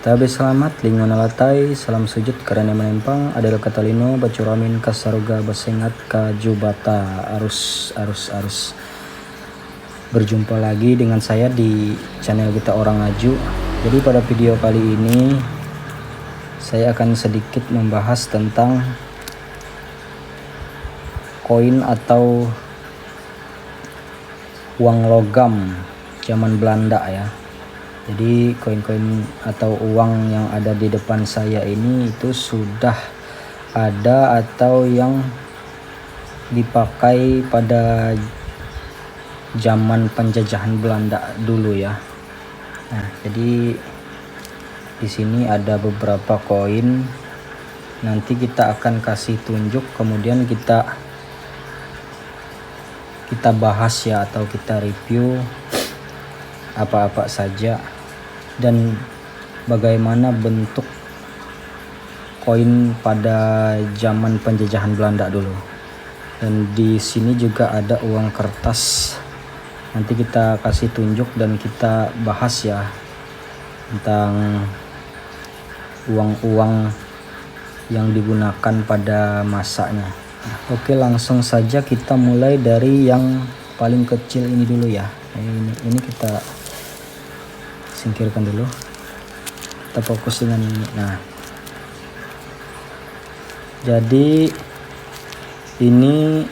Tabe selamat linguna latai salam sujud karena menempang adalah katalino bacuramin kasaruga basengat kajubata arus. Berjumpa lagi dengan saya di channel kita Orang Ngaju. Jadi pada video kali ini saya akan sedikit membahas tentang koin atau uang logam zaman Belanda ya. Jadi koin-koin atau uang yang ada di depan saya ini itu sudah ada atau yang dipakai pada zaman penjajahan Belanda dulu ya. Nah, jadi di sini ada beberapa koin. Nanti kita akan kasih tunjuk, kemudian kita bahas ya, atau kita review apa-apa saja dan bagaimana bentuk koin pada zaman penjajahan Belanda dulu. Dan di sini juga ada uang kertas. Nanti kita kasih tunjuk dan kita bahas ya tentang uang-uang yang digunakan pada masanya. Oke, langsung saja kita mulai dari yang paling kecil ini dulu ya. Ini kita singkirkan dulu, kita fokus dengan ini. Nah, jadi ini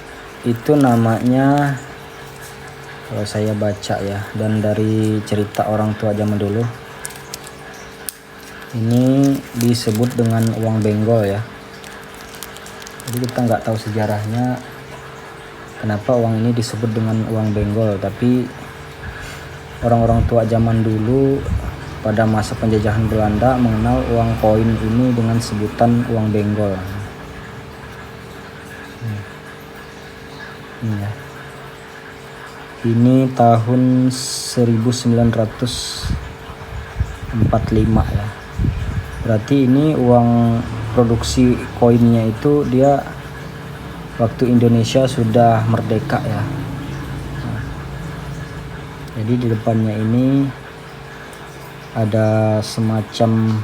itu namanya, kalau saya baca ya, dan dari cerita orang tua zaman dulu, ini disebut dengan uang benggol ya. Jadi kita nggak tahu sejarahnya kenapa uang ini disebut dengan uang benggol, tapi orang-orang tua zaman dulu pada masa penjajahan Belanda mengenal uang koin ini dengan sebutan uang benggol. Ini ya. Ini tahun 1945 ya. Berarti ini uang produksi koinnya itu dia waktu Indonesia sudah merdeka ya. Jadi di depannya ini ada semacam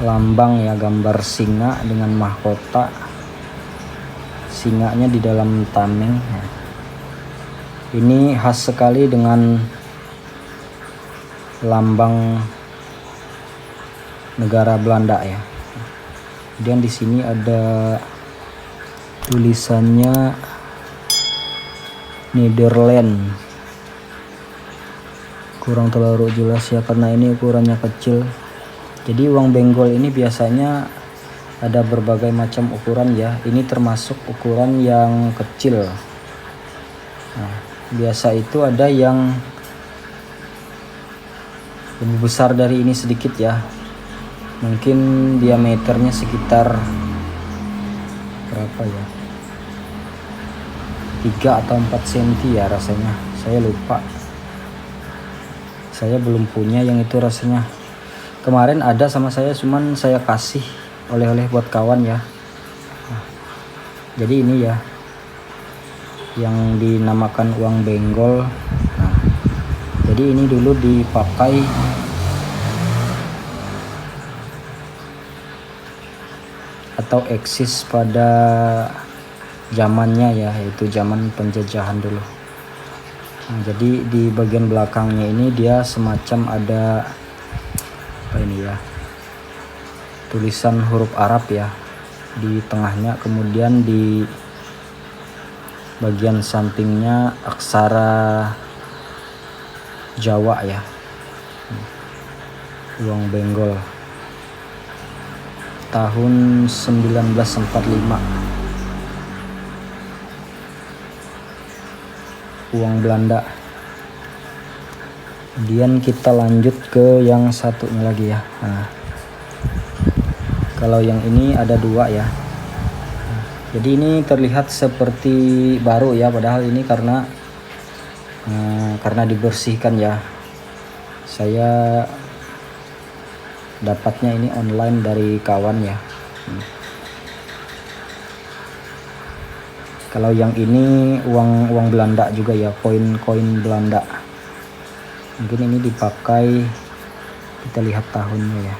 lambang ya, gambar singa dengan mahkota. Singanya di dalam tameng. Ini khas sekali dengan lambang negara Belanda ya. Kemudian di sini ada tulisannya Nederland. Kurang terlalu jelas ya karena ini ukurannya kecil. Jadi uang benggol ini biasanya ada berbagai macam ukuran ya. Ini termasuk ukuran yang kecil. Nah, biasa itu ada yang lebih besar dari ini sedikit ya. Mungkin diameternya sekitar berapa ya, 3 atau 4 cm ya rasanya. Saya lupa. Saya belum punya yang itu rasanya. Kemarin ada sama saya, cuman saya kasih oleh-oleh buat kawan ya. Nah, jadi ini ya yang dinamakan uang benggol. Nah, jadi ini dulu dipakai atau eksis pada zamannya ya, yaitu zaman penjajahan dulu. Nah, jadi di bagian belakangnya ini dia semacam ada apa ini ya, tulisan huruf Arab ya di tengahnya, kemudian di bagian sampingnya aksara Jawa ya. Uang benggol tahun 1945. Uang Belanda. Kemudian kita lanjut ke yang satunya lagi ya. Nah, kalau yang ini ada 2 ya. Jadi ini terlihat seperti baru ya, padahal ini karena dibersihkan ya. Saya dapatnya ini online dari kawan ya. Kalau yang ini uang Belanda juga ya, koin-koin Belanda. Mungkin ini dipakai Kita lihat tahunnya ya.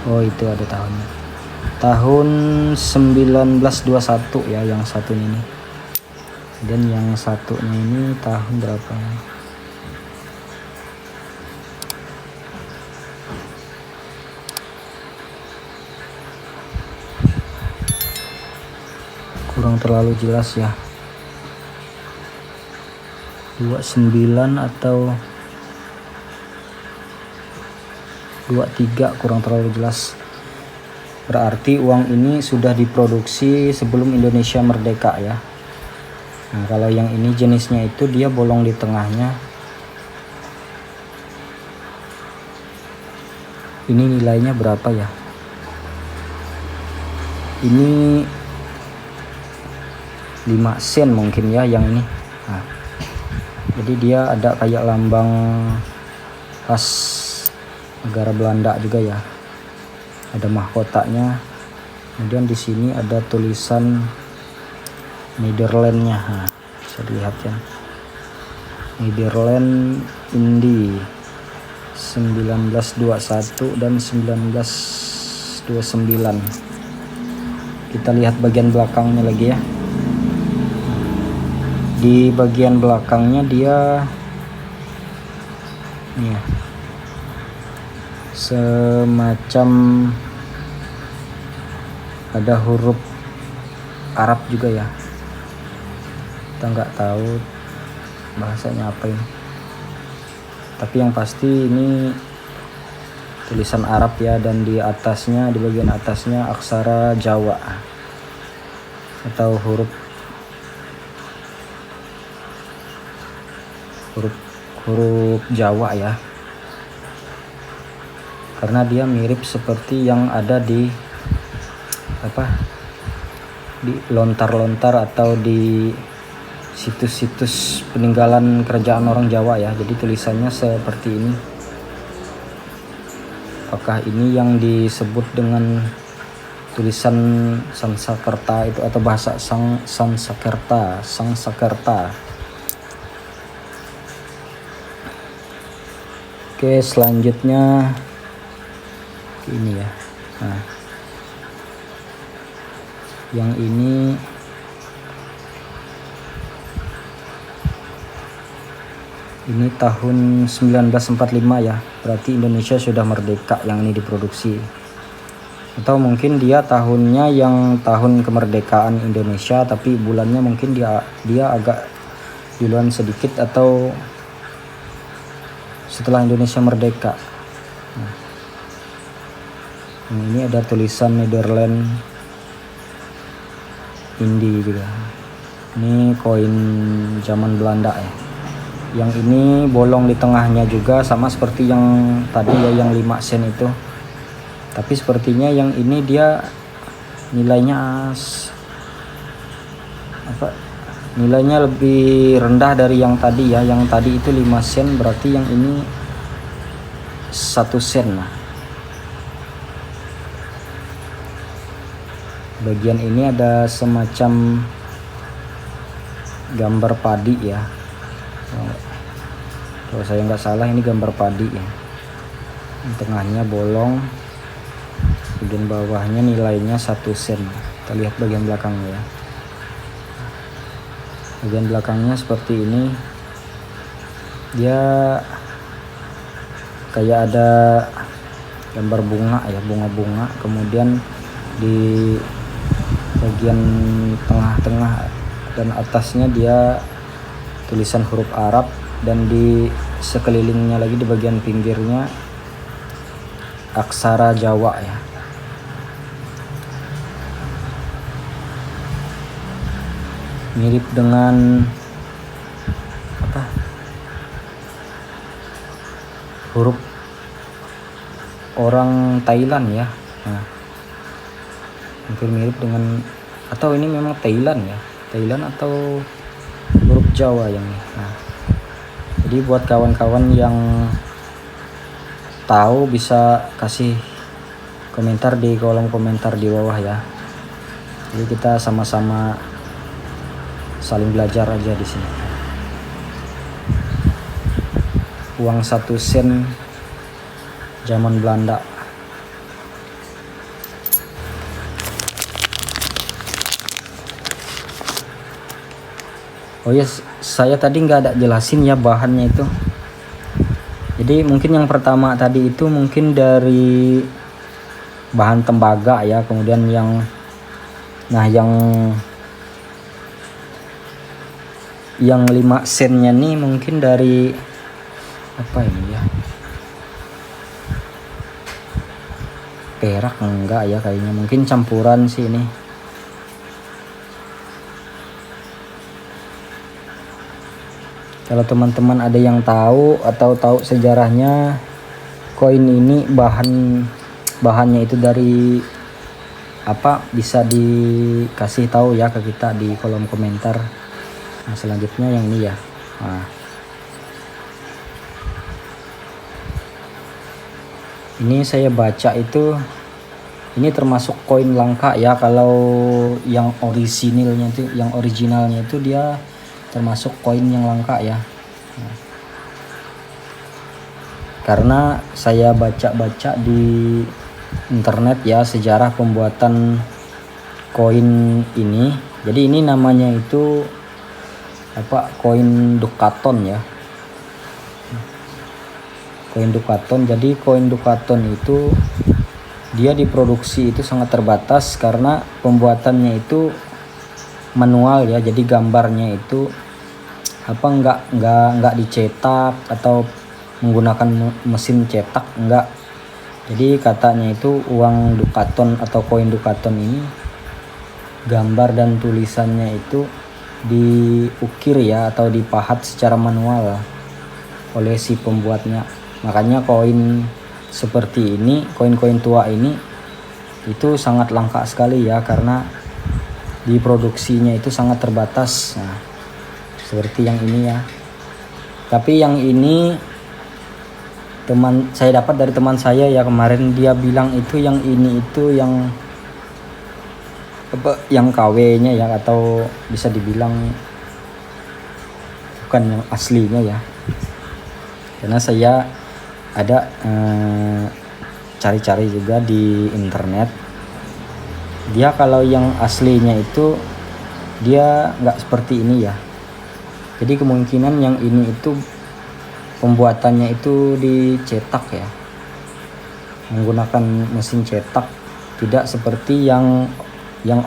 Oh, itu ada tahunnya. Tahun 1921 ya yang satu ini. Dan yang satunya ini tahun berapa? Kurang terlalu jelas ya. 29 atau 23, kurang terlalu jelas. Berarti uang ini sudah diproduksi sebelum Indonesia merdeka ya. Nah, kalau yang ini jenisnya itu dia bolong di tengahnya. Ini nilainya berapa ya? Ini 5 sen mungkin ya yang ini. Nah, jadi dia ada kayak lambang khas negara Belanda juga ya. Ada mahkotanya. Kemudian di sini ada tulisan Nederlandnya. Nah, bisa dilihat ya. Nederland Indi 1921 dan 1929. Kita lihat bagian belakangnya lagi ya. Di bagian belakangnya dia nih ya, semacam ada huruf Arab juga ya. Kita nggak tahu bahasanya apa ini, tapi yang pasti ini tulisan Arab ya. Dan di atasnya, di bagian atasnya aksara Jawa atau huruf Jawa ya, karena dia mirip seperti yang ada di di lontar-lontar atau di situs-situs peninggalan kerajaan orang Jawa ya. Jadi tulisannya seperti ini. Apakah ini yang disebut dengan tulisan Sanskerta itu atau bahasa Sanskerta? Oke, selanjutnya ini ya. Nah, yang ini tahun 1945 ya. Berarti Indonesia sudah merdeka yang ini diproduksi. Atau mungkin dia tahunnya yang tahun kemerdekaan Indonesia, tapi bulannya mungkin dia agak duluan sedikit atau setelah Indonesia merdeka. Nah, ini ada tulisan Nederland Indi juga. Ini koin zaman Belanda ya. Yang ini bolong di tengahnya juga, sama seperti yang tadi ya, yang 5 sen itu. Tapi sepertinya yang ini dia nilainya nilainya lebih rendah dari yang tadi ya. Yang tadi itu 5 sen, berarti yang ini 1 sen lah. Bagian ini ada semacam gambar padi ya. Kalau saya nggak salah ini gambar padi ya. Tengahnya bolong, bagian bawahnya nilainya 1 sen. Kita lihat bagian belakangnya ya. Bagian belakangnya seperti ini. Dia kayak ada gambar bunga ya, bunga-bunga. Kemudian di bagian tengah-tengah dan atasnya dia tulisan huruf Arab, dan di sekelilingnya lagi di bagian pinggirnya aksara Jawa ya. Mirip dengan huruf orang Thailand ya. Nah, hampir mirip dengan, atau ini memang Thailand ya, Thailand atau huruf Jawa yang ini. Nah, jadi buat kawan-kawan yang tahu bisa kasih komentar di kolom komentar di bawah ya. Jadi kita sama-sama saling belajar aja di sini. uang 1 sen zaman Belanda. Oh ya, saya tadi nggak ada jelasin ya bahannya itu. Jadi mungkin yang pertama tadi itu mungkin dari bahan tembaga ya, kemudian yang 5 sennya nih mungkin dari apa ini ya, perak enggak ya, kayaknya mungkin campuran sih ini. Kalau teman-teman ada yang tahu atau tahu sejarahnya koin ini bahannya itu dari apa, bisa dikasih tahu ya ke kita di kolom komentar. Nah, selanjutnya yang ini ya. Nah, ini saya baca itu ini termasuk koin langka ya. Kalau yang originalnya itu dia termasuk koin yang langka ya. Nah, karena saya baca-baca di internet ya sejarah pembuatan koin ini. Jadi ini namanya itu apa, koin Dukaton ya, koin Dukaton. Jadi koin Dukaton itu dia diproduksi itu sangat terbatas karena pembuatannya itu manual ya. Jadi gambarnya itu apa, nggak dicetak atau menggunakan mesin cetak, enggak. Jadi katanya itu uang Dukaton atau koin Dukaton ini gambar dan tulisannya itu diukir ya atau dipahat secara manual oleh si pembuatnya. Makanya koin seperti ini, koin-koin tua ini itu sangat langka sekali ya, karena diproduksinya itu sangat terbatas. Nah, seperti yang ini ya. Tapi yang ini saya dapat dari teman saya ya kemarin, dia bilang itu yang ini itu yang apa, yang KW-nya ya, atau bisa dibilang bukan yang aslinya ya. Karena saya ada cari-cari juga di internet, dia kalau yang aslinya itu dia nggak seperti ini ya. Jadi kemungkinan yang ini itu pembuatannya itu dicetak ya, menggunakan mesin cetak, tidak seperti yang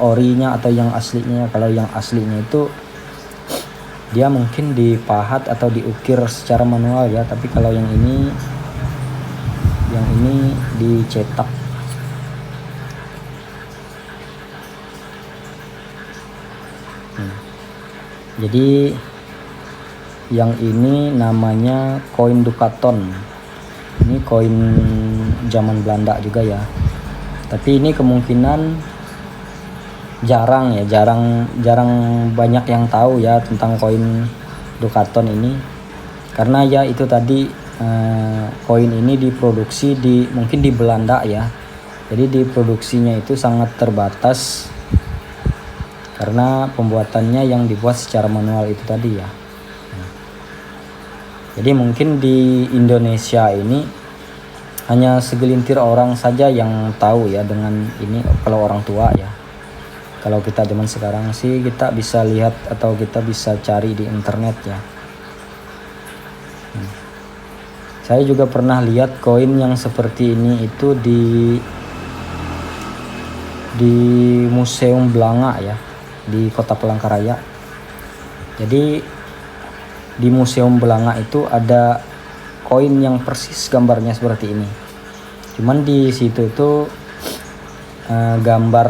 orinya atau yang aslinya. Kalau yang aslinya itu dia mungkin dipahat atau diukir secara manual ya, tapi kalau yang ini dicetak. Jadi yang ini namanya koin Dukaton. Ini koin zaman Belanda juga ya. Tapi ini kemungkinan jarang banyak yang tahu ya tentang koin Dukaton ini. Karena ya itu tadi koin ini diproduksi mungkin di Belanda ya. Jadi diproduksinya itu sangat terbatas karena pembuatannya yang dibuat secara manual itu tadi ya. Jadi mungkin di Indonesia ini hanya segelintir orang saja yang tahu ya dengan ini, kalau orang tua ya. Kalau kita zaman sekarang sih kita bisa lihat atau kita bisa cari di internet ya. Saya juga pernah lihat koin yang seperti ini itu di Museum Blanga ya, di Kota Palangkaraya. Jadi di Museum Blanga itu ada koin yang persis gambarnya seperti ini. Cuman di situ itu gambar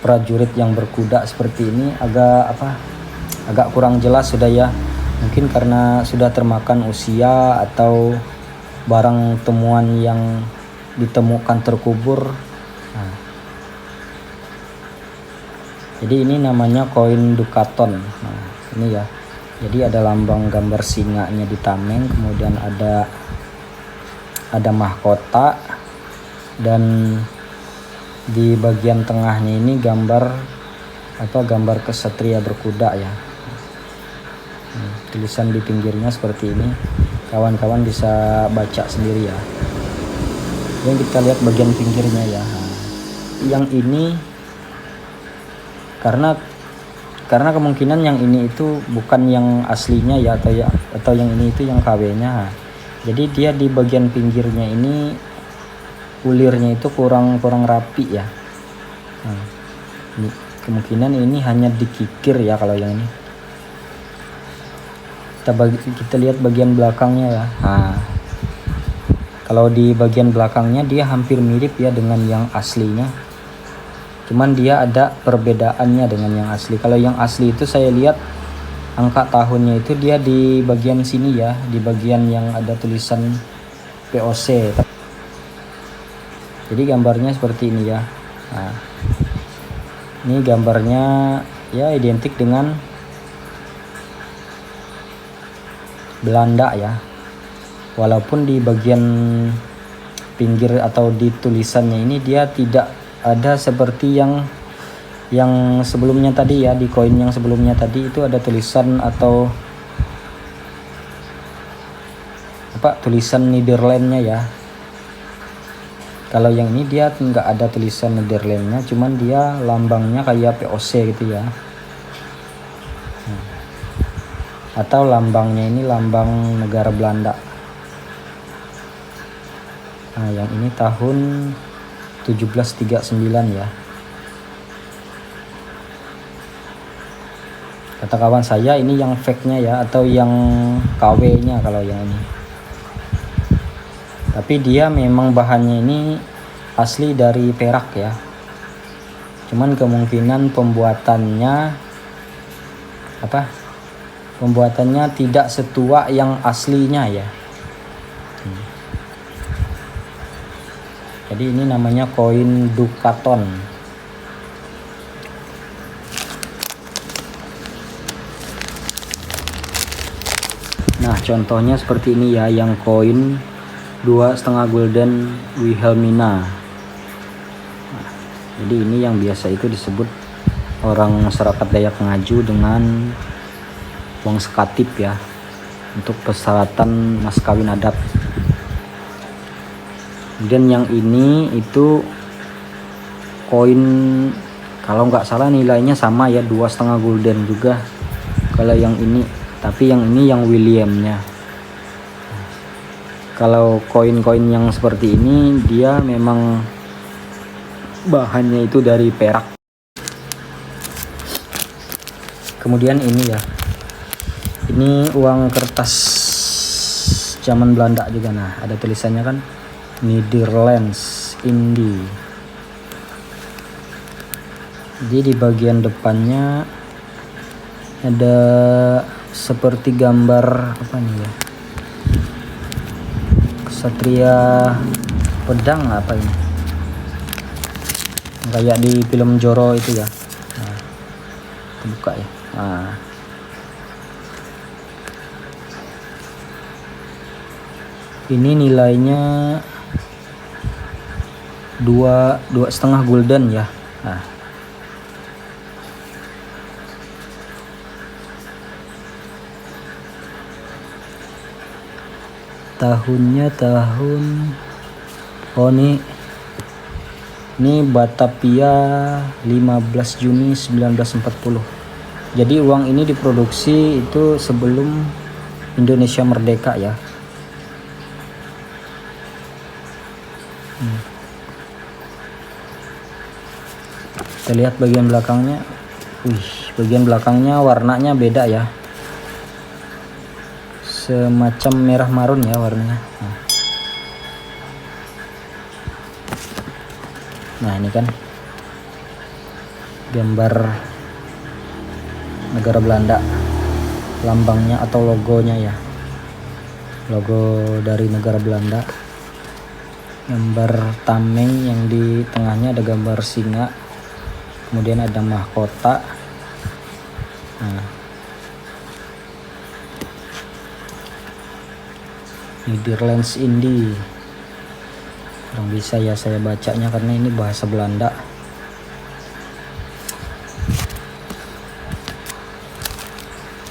prajurit yang berkuda seperti ini agak kurang jelas sudah ya. Mungkin karena sudah termakan usia atau barang temuan yang ditemukan terkubur. Nah, jadi ini namanya koin Dukaton. Nah, ini ya. Jadi ada lambang gambar singanya di tameng, kemudian ada mahkota, dan di bagian tengahnya ini gambar kesatria berkuda ya. Tulisan di pinggirnya seperti ini, kawan-kawan bisa baca sendiri ya. Yang kita lihat bagian pinggirnya ya. Yang ini karena kemungkinan yang ini itu bukan yang aslinya ya, atau yang ini itu yang KW-nya. Jadi dia di bagian pinggirnya ini ulirnya itu kurang rapi ya. Ini kemungkinan ini hanya dikikir ya kalau yang ini. Kita lihat bagian belakangnya ya. Kalau di bagian belakangnya dia hampir mirip ya dengan yang aslinya. Cuman dia ada perbedaannya dengan yang asli. Kalau yang asli itu saya lihat angka tahunnya itu dia di bagian sini ya, di bagian yang ada tulisan POC. Jadi gambarnya seperti ini ya. Ini gambarnya ya identik dengan Belanda ya. Walaupun di bagian pinggir atau di tulisannya ini dia tidak ada seperti yang sebelumnya tadi ya. Di koin yang sebelumnya tadi itu ada tulisan atau tulisan Nederlandnya ya. Kalau yang ini dia nggak ada tulisan Nederlandnya, cuman dia lambangnya kayak POC gitu ya. Atau lambangnya ini lambang negara Belanda. Yang ini tahun 1739 ya. Kata kawan saya ini yang fake-nya ya, atau yang KW-nya kalau yang ini. Tapi dia memang bahannya ini asli dari perak ya. Cuman kemungkinan pembuatannya tidak setua yang aslinya ya. Jadi ini namanya koin dukaton. Nah, contohnya seperti ini ya, yang koin 2,5 gulden Wilhelmina. Jadi ini yang biasa itu disebut orang masyarakat Dayak Ngaju dengan uang sekatip ya, untuk persyaratan mas kawin adat. Dan yang ini itu koin kalau nggak salah nilainya sama ya, 2,5 gulden juga kalau yang ini, tapi yang ini yang Williamnya. Kalau koin-koin yang seperti ini dia memang bahannya itu dari perak. Kemudian ini ya, ini uang kertas zaman Belanda juga. Nah, ada tulisannya kan Netherlands Indie. Jadi di bagian depannya ada seperti gambar apa nih ya, kesatria pedang apa ini, kayak di film Joro itu ya. Nah, buka ya. Ini nilainya 2,5 gulden ya. Tahunnya ini Batavia 15 Juni 1940. Jadi uang ini diproduksi itu sebelum Indonesia merdeka ya. Kita lihat bagian belakangnya. Bagian belakangnya warnanya beda ya, semacam merah marun ya warnanya. Nah ini kan gambar negara Belanda, lambangnya atau logonya ya, logo dari negara Belanda. Gambar tameng yang di tengahnya ada gambar singa, kemudian ada mahkota. Netherlands Indie. Kurang bisa ya saya bacanya karena ini bahasa Belanda.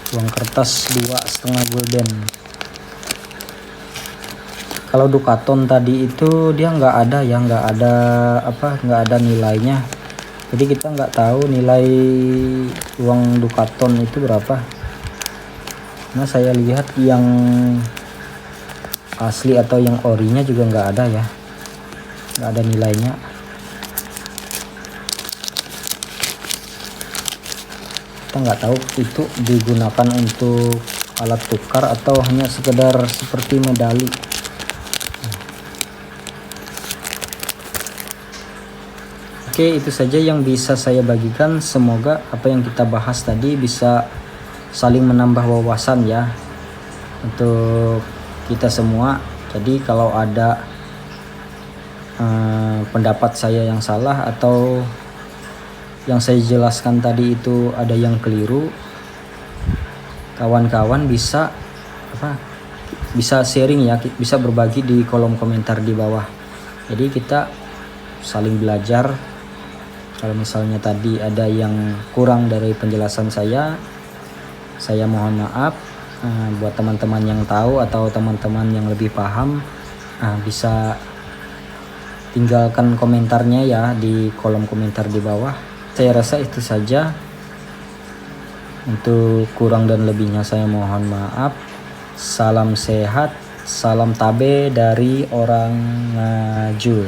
uang kertas 2,5 gulden. Kalau Dukaton tadi itu dia nggak ada ya, nggak ada nilainya, jadi kita nggak tahu nilai uang Dukaton itu berapa. Nah saya lihat yang asli atau yang orinya juga nggak ada ya, nggak ada nilainya. Kita nggak tahu itu digunakan untuk alat tukar atau hanya sekedar seperti medali. Oke, itu saja yang bisa saya bagikan. Semoga apa yang kita bahas tadi bisa saling menambah wawasan ya untuk kita semua. Jadi kalau ada pendapat saya yang salah atau yang saya jelaskan tadi itu ada yang keliru, kawan-kawan bisa sharing ya, bisa berbagi di kolom komentar di bawah. Jadi kita saling belajar. Kalau misalnya tadi ada yang kurang dari penjelasan saya mohon maaf. Buat teman-teman yang tahu atau teman-teman yang lebih paham, bisa tinggalkan komentarnya ya di kolom komentar di bawah. Saya rasa itu saja. Untuk kurang dan lebihnya saya mohon maaf. Salam sehat, salam tabe dari orang Ngaju.